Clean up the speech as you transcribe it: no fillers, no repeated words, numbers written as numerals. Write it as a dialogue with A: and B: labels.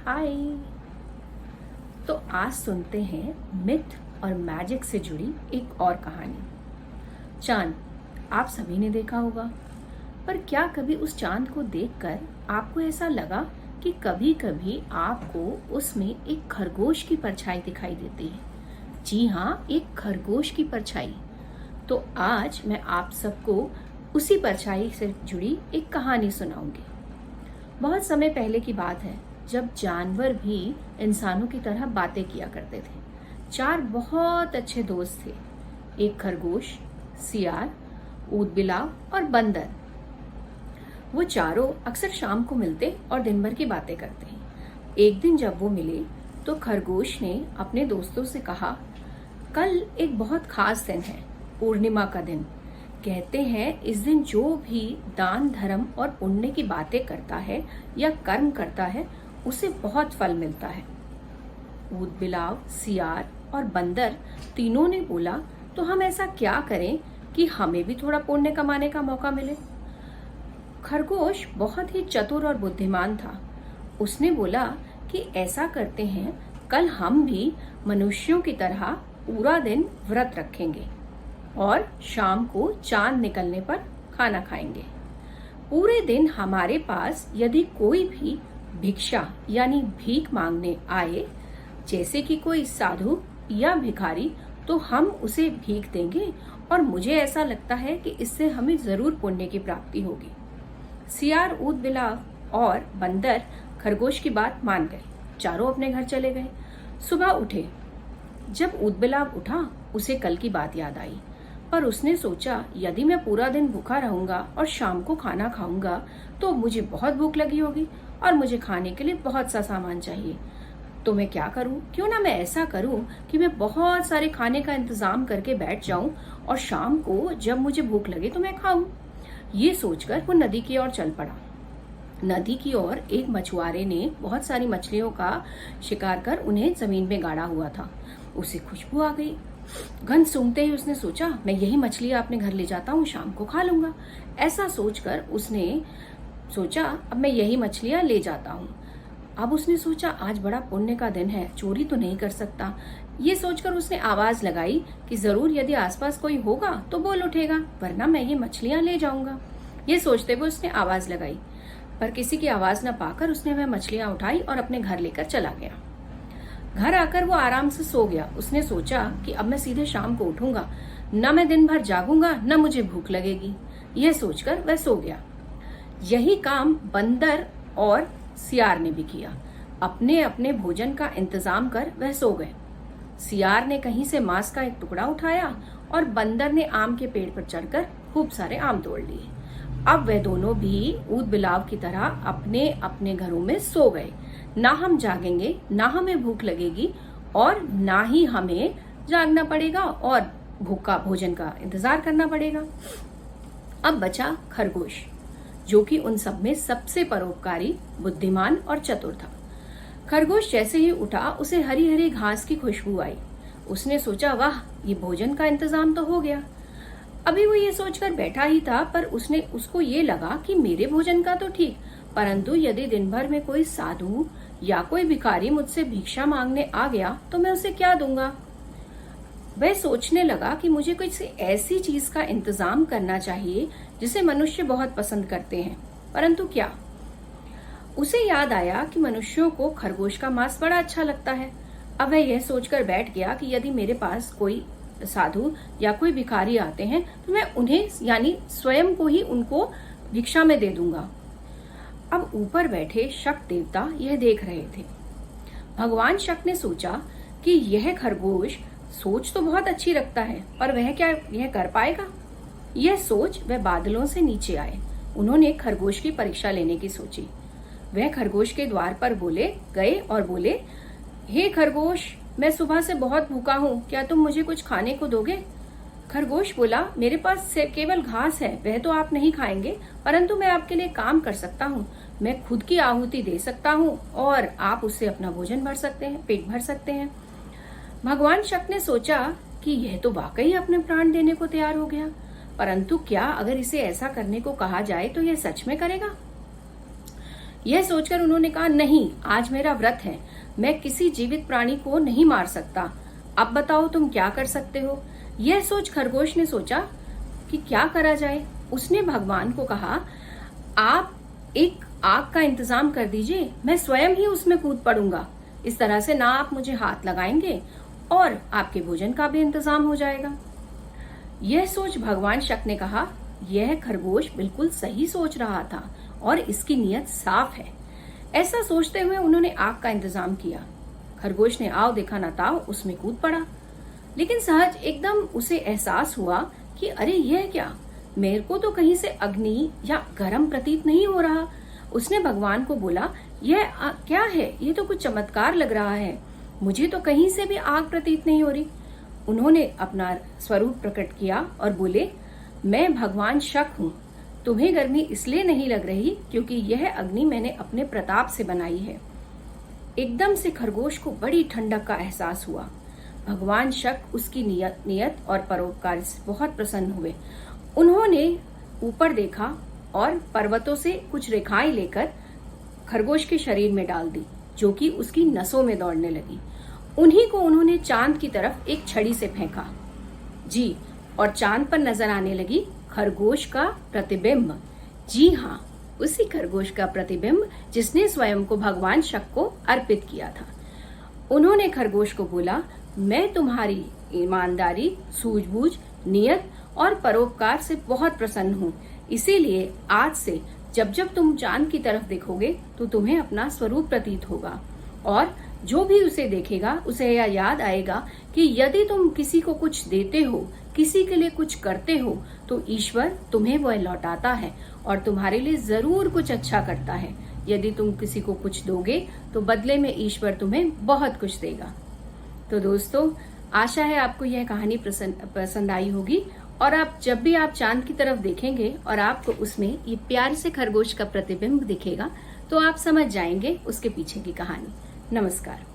A: हाय। तो आज सुनते हैं मिथ और मैजिक से जुड़ी एक और कहानी। चांद आप सभी ने देखा होगा, पर क्या कभी उस चांद को देखकर आपको ऐसा लगा कि कभी कभी आपको उसमें एक खरगोश की परछाई दिखाई देती है? जी हाँ, एक खरगोश की परछाई। तो आज मैं आप सबको उसी परछाई से जुड़ी एक कहानी सुनाऊंगी। बहुत समय पहले की बात है, जब जानवर भी इंसानों की तरह बातें किया करते थे। चार बहुत अच्छे दोस्त थे, एक खरगोश, सियार, ऊदबिलाव और बंदर। वो चारों अक्सर शाम को मिलते और दिन भर की बातें करते हैं। एक दिन जब वो मिले तो खरगोश ने अपने दोस्तों से कहा, कल एक बहुत खास दिन है, पूर्णिमा का दिन। कहते हैं इस दिन जो भी दान धर्म और पुण्य की बातें करता है या कर्म करता है उसे बहुत फल मिलता है। ऊदबिलाव, सियार और बंदर तीनों ने बोला, तो हम ऐसा क्या करें कि हमें भी थोड़ा पुण्य कमाने का मौका मिले? खरगोश बहुत ही चतुर और बुद्धिमान था। उसने बोला कि ऐसा करते हैं, कल हम भी मनुष्यों की तरह पूरा दिन व्रत रखेंगे और शाम को चांद निकलने पर खाना खाएंगे। पूरे दिन हमारे पास यदि कोई भी भिक्षा यानी भीख मांगने आए, जैसे कि कोई साधु या भिखारी, तो हम उसे भीख देंगे और मुझे ऐसा लगता है कि इससे हमें जरूर पुण्य की प्राप्ति होगी। सियार, ऊदबिलाव और बंदर खरगोश की बात मान गए। चारों अपने घर चले गए। सुबह उठे। जब ऊदबिलाव उठा उसे कल की बात याद आई, पर उसने सोचा यदि मैं पूरा दिन भूखा रहूंगा और शाम को खाना खाऊंगा तो मुझे बहुत भूख लगी होगी और मुझे खाने के लिए बहुत सा सामान चाहिए। तो मैं क्या करूं? क्यों ना मैं ऐसा करूं कि मैं बहुत सारे खाने का इंतजाम करके बैठ जाऊं और शाम को जब मुझे भूख लगे तो मैं खाऊं। ये सोचकर वो नदी की ओर चल पड़ा। नदी की ओर एक मछुआरे ने बहुत सारी मछलियों का शिकार कर उन्हें जमीन में गाड़ा हुआ था। उसे खुशबू आ गई। गंध सूंघते ही उसने सोचा, मैं यही मछलियां अपने घर ले जाता हूँ, शाम को खा लूंगा। ऐसा सोचकर उसने सोचा, अब मैं यही मछलियां ले जाता हूँ। अब उसने सोचा, आज बड़ा पुण्य का दिन है, चोरी तो नहीं कर सकता। ये सोचकर उसने आवाज लगाई कि जरूर यदि आसपास कोई होगा तो बोल उठेगा, वरना मैं ये मछलियां ले जाऊंगा। ये सोचते हुए उसने आवाज लगाई, पर किसी की आवाज न पाकर उसने वह मछलियां उठाई और अपने घर लेकर चला गया। घर आकर वो आराम से सो गया। उसने सोचा कि अब मैं सीधे शाम को उठूंगा, न मैं दिन भर जागूंगा न मुझे भूख लगेगी। यह सोचकर वह सो गया। यही काम बंदर और सियार ने भी किया। अपने अपने भोजन का इंतजाम कर वह सो गए। सियार ने कहीं से मांस का एक टुकड़ा उठाया और बंदर ने आम के पेड़ पर चढ़कर खूब सारे आम तोड़ लिए। अब वह दोनों भी ऊदबिलाव की तरह अपने अपने घरों में सो गए। ना हम जागेंगे, ना हमें भूख लगेगी और ना ही हमें जागना पड़ेगा और भूखा भोजन का इंतजार करना पड़ेगा। अब बचा खरगोश, जो कि उन सब में सबसे परोपकारी, बुद्धिमान और चतुर था। खरगोश जैसे ही उठा उसे हरी हरी घास की खुशबू आई। उसने सोचा, वाह, ये भोजन का इंतजाम तो हो गया। अभी वो ये सोचकर बैठा ही था, पर उसको ये लगा कि मेरे भोजन का तो ठीक, परंतु यदि दिन भर में कोई साधु या कोई भिखारी मुझसे भिक्षा मांगने आ गया तो मैं उसे क्या दूंगा? वह सोचने लगा कि मुझे कुछ ऐसी चीज का इंतजाम करना चाहिए जिसे मनुष्य बहुत पसंद करते हैं, परंतु क्या? उसे याद आया कि मनुष्यों को खरगोश का मांस बड़ा अच्छा लगता है। अब वह यह सोचकर बैठ गया कि यदि मेरे पास कोई साधु या कोई भिखारी आते हैं तो मैं उन्हें यानी स्वयं को ही उनको भिक्षा में दे दूंगा। अब ऊपर बैठे शक देवता यह देख रहे थे। भगवान शक ने सोचा कि यह खरगोश सोच तो बहुत अच्छी रखता है, पर वह क्या यह कर पाएगा? यह सोच वह बादलों से नीचे आए। उन्होंने खरगोश की परीक्षा लेने की सोची। वह खरगोश के द्वार पर गए और बोले, हे खरगोश, मैं सुबह से बहुत भूखा हूँ, क्या तुम मुझे कुछ खाने को दोगे? खरगोश बोला, मेरे पास केवल घास है, वह तो आप नहीं खाएंगे, परंतु मैं आपके लिए काम कर सकता हूँ। मैं खुद की आहुति दे सकता हूँ और आप उससे अपना भोजन भर सकते हैं, पेट भर सकते हैं। भगवान शक ने सोचा कि यह तो वाकई अपने प्राण देने को तैयार हो गया, परंतु क्या अगर इसे ऐसा करने को कहा जाए तो यह सच में करेगा? यह सोचकर उन्होंने कहा, नहीं, आज मेरा व्रत है, मैं किसी जीवित प्राणी को नहीं मार सकता। अब बताओ तुम क्या कर सकते हो। यह सोच खरगोश ने सोचा कि क्या करा जाए। उसने भगवान को कहा, आप एक आग का इंतजाम कर दीजिए, मैं स्वयं ही उसमें कूद पड़ूंगा। इस तरह से ना आप मुझे हाथ लगाएंगे और आपके भोजन का भी इंतजाम हो जाएगा। यह सोच भगवान शक ने कहा, यह खरगोश बिल्कुल सही सोच रहा था और इसकी नीयत साफ है। ऐसा सोचते हुए उन्होंने आग का इंतजाम किया। खरगोश ने आओ देखा ना ताओ उसमें कूद पड़ा। लेकिन सहज एकदम उसे एहसास हुआ कि अरे यह क्या, मेरे को तो कहीं से अग्नि या गर्म प्रतीत नहीं हो रहा। उसने भगवान को बोला, यह क्या है, ये तो कुछ चमत्कार लग रहा है, मुझे तो कहीं से भी आग प्रतीत नहीं हो रही। उन्होंने अपना स्वरूप प्रकट किया और बोले, मैं भगवान शक हूँ, तुम्हें गर्मी इसलिए नहीं लग रही क्योंकि यह अग्नि मैंने अपने प्रताप से बनाई है। एकदम से खरगोश को बड़ी ठंडक का एहसास हुआ। भगवान शक उसकी नियत और परोपकार से बहुत प्रसन्न हुए। उन्होंने ऊपर देखा और पर्वतों से कुछ रेखाएं लेकर खरगोश के शरीर में डाल दी, जो कि उसकी नसों में दौड़ने लगी। उन्हीं को उन्होंने चांद की तरफ एक छड़ी से फेंका जी, और चांद पर नजर आने लगी खरगोश का प्रतिबिंब। जी हाँ, उसी खरगोश का प्रतिबिंब जिसने स्वयं को भगवान शक को अर्पित किया था। उन्होंने खरगोश को बोला, मैं तुम्हारी ईमानदारी, सूझबूझ, नियत और परोपकार से बहुत प्रसन्न हूँ। इसीलिए आज से जब जब तुम चांद की तरफ देखोगे तो तुम्हें अपना स्वरूप प्रतीत होगा, और जो भी उसे देखेगा उसे यह याद आएगा कि यदि तुम किसी को कुछ देते हो, किसी के लिए कुछ करते हो, तो ईश्वर तुम्हें वह लौटाता है और तुम्हारे लिए जरूर कुछ अच्छा करता है। यदि तुम किसी को कुछ दोगे तो बदले में ईश्वर तुम्हें बहुत कुछ देगा। तो दोस्तों, आशा है आपको यह कहानी पसंद आई होगी, और आप जब भी आप चांद की तरफ देखेंगे और आपको उसमें ये प्यारे से खरगोश का प्रतिबिंब दिखेगा तो आप समझ जाएंगे उसके पीछे की कहानी। नमस्कार।